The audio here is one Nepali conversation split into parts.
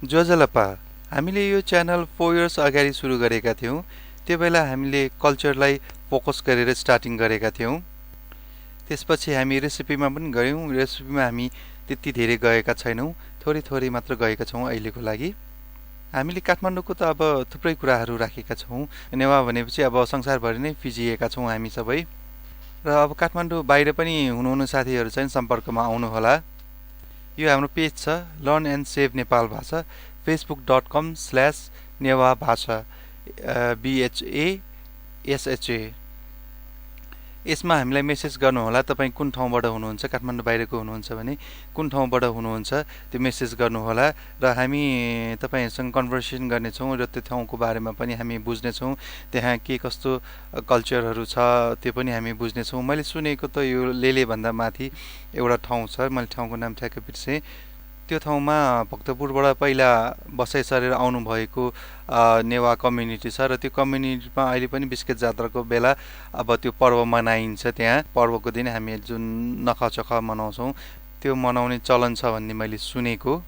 जोजलपा हामीले यो च्यानल 4 इयर्स अगाडि सुरु गरेका थियौं। त्यो बेला हामीले कल्चरलाई फोकस गरेर स्टार्टिङ गरेका थियौं। त्यसपछि हामी रेसिपीमा पनि गयौं। रेसिपीमा हामी त्यति धेरै गएका छैनौं, थोरै मात्र गएका छौं अहिलेको लागि। हामीले काठमाडौँको त अब थुप्रै कुराहरू राखेका छौं। नेवा भनेपछि अब संसारभरि नै फिजिएका छौं हामी सबै। र अब काठमाडौँ बाहिर पनि हुनुहुने साथीहरू चाहिँ सम्पर्कमा आउनुहोला। यो हाम्रो पेज छ लर्न एन्ड सेभ नेपाल भाषा facebook.com/नेवा भाषा BHASHA। यसमा हामीलाई मेसेज गर्नुहोला। तपाई कुन ठाउँबाट हुनुहुन्छ, काठमाडौँ बाहिरको हुनुहुन्छ भने कुन ठाउँबाट हुनुहुन्छ त्यो मेसेज गर्नुहोला र हामी तपाईहरुसँग कन्भर्सेसन गर्नेछौं र त्यो ठाउँको बारेमा पनि हामी बुझ्नेछौं। त्यहाँ के कस्तो कल्चरहरू छ त्यो पनि हामी बुझ्नेछौं। मैले सुनेको त यो लेले भन्दा माथि एउटा ठाउँ छ, मैले ठाउँको नाम ठ्याक्कै बिर्सेँ। त्यो ठाउँमा भक्तपुरबाट पहिला बसाइ सरेर आउनु भएको नेवा कम्युनिटी छ र त्यो कम्युनिटीमा अहिले पनि बिस्केट जात्राको बेला अब त्यो पर्व मनाइन्छ। त्यहाँ पर्वको दिन हामी जुन नखचख मनाउँछौं त्यो मनाउने चलन छ भन्ने मैले सुनेको।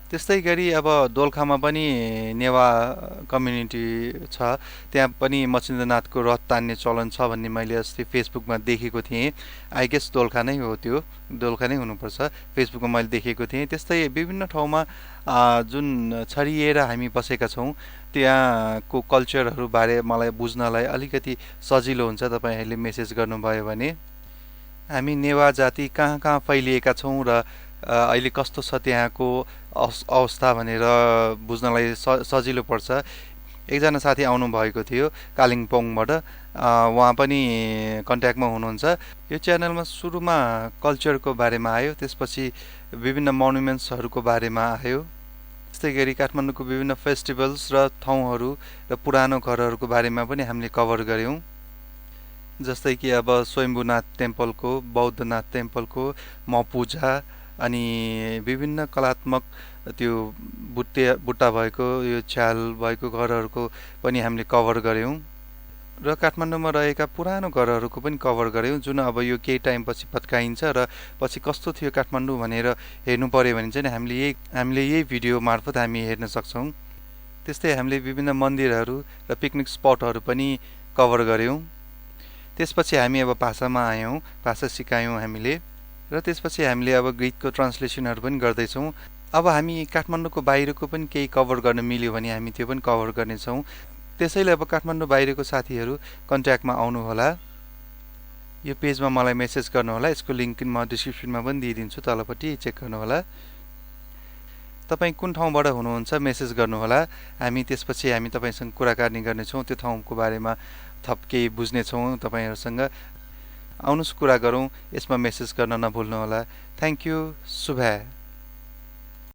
त्यस्तै गरी अब दोलखामा पनि नेवा कम्युनिटी छ, त्यहाँ पनि मचिन्द्रनाथको रथ तान्ने चलन छ भन्ने मैले अस्ति फेसबुकमा देखेको थिएँ। आई गेस दोलखा नै हो, त्यो दोलखा नै हुनुपर्छ, फेसबुकमा मैले देखेको थिएँ। त्यस्तै विभिन्न ठाउँमा जुन छरिएर हामी बसेका छौं त्यहाँको कल्चरहरू बारे मलाई बुझ्नलाई अलिकति सजिलो हुन्छ तपाईहरुले मेसेज गर्नुभयो भने। हामी नेवा जाति कहाँ कहाँ फैलिएका छौं र अहिले कस्तो छ त्यहाँको अवस्था भनेर बुझ्नलाई सजिलो पर्छ। एकजना साथी आउनु भएको थियो कालिम्पोङबाट, उहाँ पनि कन्ट्याक्टमा हुनुहुन्छ। यो च्यानलमा सुरुमा कल्चरको बारेमा आयो, त्यसपछि विभिन्न मोनुमेन्ट्सहरूको बारेमा आयो। त्यस्तै गरी काठमाडौँको विभिन्न फेस्टिभल्स र ठाउँहरू र पुरानो घरहरूको बारेमा पनि हामीले कभर गर्यौं। जस्तै कि अब स्वयम्भूनाथ टेम्पलको, बौद्धनाथ टेम्पलको, मपूजा अनि विभिन्न कलात्मक त्यो बुट्टा भएको यो छ्याल भएको घरहरूको पनि हामीले कभर गर्यौं र काठमाडौँमा रहेका पुरानो घरहरूको पनि कभर गर्यौं, जुन अब यो केही टाइम पछि भत्काइन्छ र पछि कस्तो थियो काठमाडौँ भनेर हेर्नु पर्यो भने चाहिँ हामीले यही भिडियो मार्फत हामी हेर्न सक्छौं। त्यस्तै हामीले विभिन्न मन्दिरहरू र पिकनिक स्पटहरू पनि कभर गर्यौं। त्यसपछि हामी अब भाषामा आयौं, भाषा सिकायौं हामीले र त्यसपछि हामीले अब गीतको ट्रान्सलेसनहरू पनि गर्दैछौं। अब हामी काठमाडौँको बाहिरको पनि केही कभर गर्न मिल्यो भने हामी त्यो पनि कभर गर्नेछौं। त्यसैले अब काठमाडौँ बाहिरको साथीहरू कन्ट्याक्टमा आउनुहोला। यो पेजमा मलाई मेसेज गर्नुहोला। यसको लिंक म डिस्क्रिप्सनमा पनि दिइदिन्छु, तलपट्टि चेक गर्नुहोला। तपाई कुन ठाउँबाट हुनुहुन्छ मेसेज गर्नुहोला। हामी त्यसपछि हामी तपाईसँग कुराकानी गर्नेछौं, त्यो ठाउँको बारेमा थप केही बुझ्नेछौं। तपाईहरुसँग आउनुस् कुरा गरौं, यसमा मेसेज गर्न नभुल्नुहोला। Thank you. शुभ।